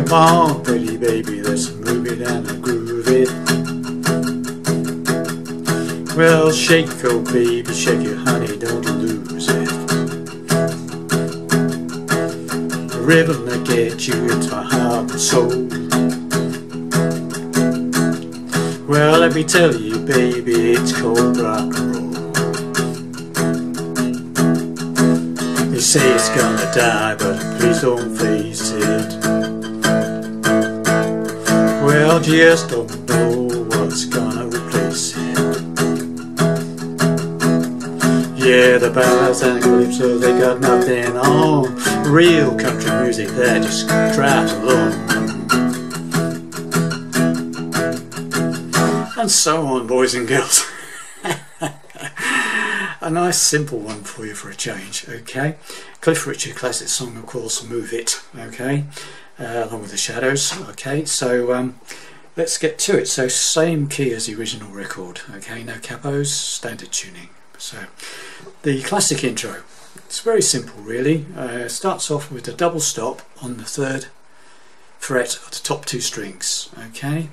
Come on, pretty baby, let's move it and groove it. Well, shake, oh baby, shake it, honey, don't lose it. The rhythm that gets you into my heart and soul. Well, let me tell you, baby, it's called rock and roll. They say it's gonna die, but please don't face it. Well, just don't know what's gonna replace it. Yeah, the ballads and calypso, they got nothing on. Real country music, that just drives along. And so on, boys and girls. A nice simple one for you for a change, okay? Cliff Richard classic song, of course, Move It, okay? Along with the Shadows, okay? So let's get to it. So same key as the original record, okay? No capos, standard tuning. So the classic intro, it's very simple really. Starts off with a double stop on the 3rd fret of the top 2 strings, okay?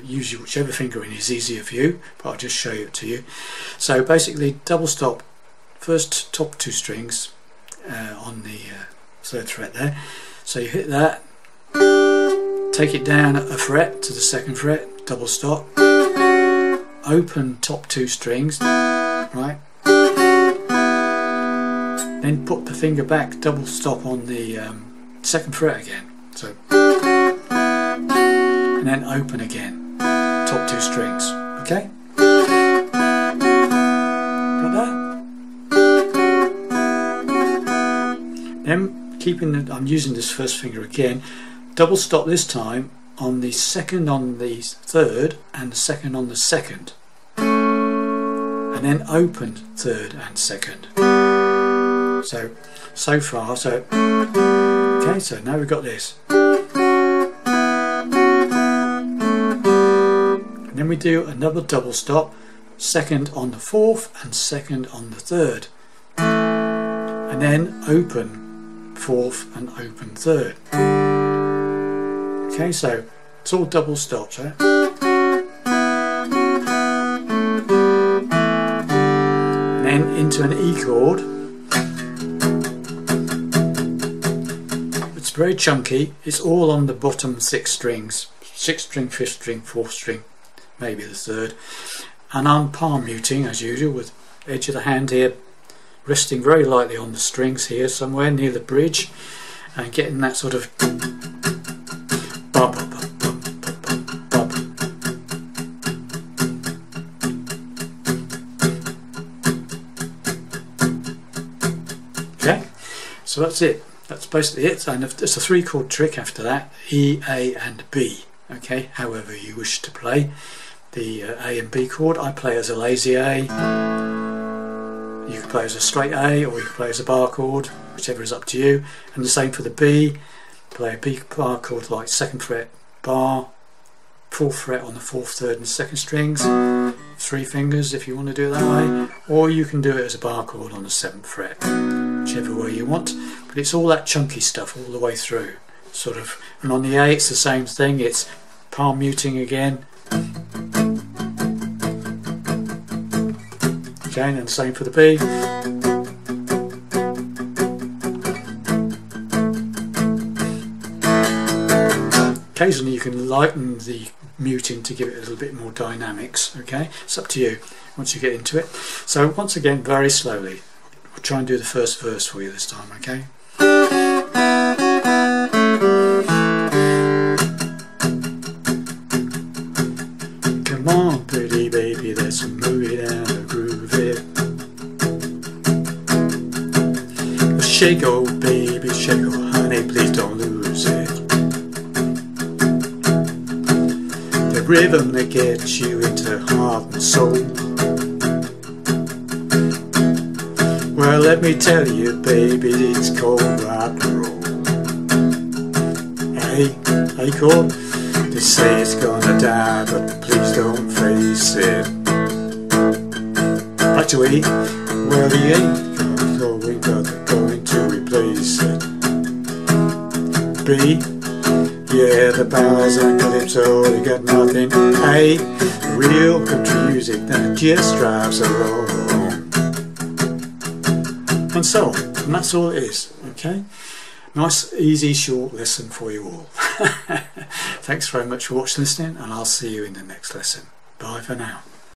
Usually whichever fingering is easier for you, but I'll just show it to you. So basically double stop, first top 2 strings on the 3rd fret there. So you hit that, take it down a fret to the 2nd fret, double stop, open top 2 strings, right? Then put the finger back, double stop on the 2nd fret again. So, and then open again, top 2 strings, okay? Got that? Then I'm using this first finger again, double stop this time on the 2nd on the 3rd and the 2nd on the 2nd, and then open 3rd and 2nd. So far, so okay, so now we've got this. And then we do another double stop, 2nd on the 4th and 2nd on the 3rd. And then open 4th and open 3rd. Okay, so it's all double stops, right? And then into an E chord. It's very chunky. It's all on the bottom 6 strings. 6th string, 5th string, 4th string, maybe the 3rd. And I'm palm muting as usual with edge of the hand here resting very lightly on the strings here somewhere near the bridge and getting that sort of bump, bump, bump, bump, bump, bump. Okay, so that's it. That's basically it, and there's a 3 chord trick after that, E, A and B, okay, however you wish to play the A and B chord. I play as a lazy A, you can play as a straight A, or you can play as a bar chord, whichever is up to you, and the same for the B. Play a B bar chord like 2nd fret bar, 4th fret on the 4th, 3rd and 2nd strings, 3 fingers if you want to do it that way, or you can do it as a bar chord on the 7th fret, whichever way you want. But it's all that chunky stuff all the way through, sort of. And on the A it's the same thing, it's palm muting again. Okay, and the same for the B. Occasionally you can lighten the muting to give it a little bit more dynamics, okay? It's up to you once you get into it. So once again, very slowly. We'll try and do the first verse for you this time, okay? Come on, pretty baby, let's move it and groove it. Shake, oh baby, shake, oh honey, please don't lose it. The rhythm that gets you into heart and soul. Well, let me tell you, baby, it's called rock and roll. Hey chord, they say it's gonna die, but please don't face it. Back to E, well the A, so we got going to replace it. B, Yeah, the ballads and calypso, they got nothing. Hey, real country music that just drives along. And so on, and that's all it is, okay? Nice, easy, short lesson for you all. Thanks very much for watching, listening, and I'll see you in the next lesson. Bye for now.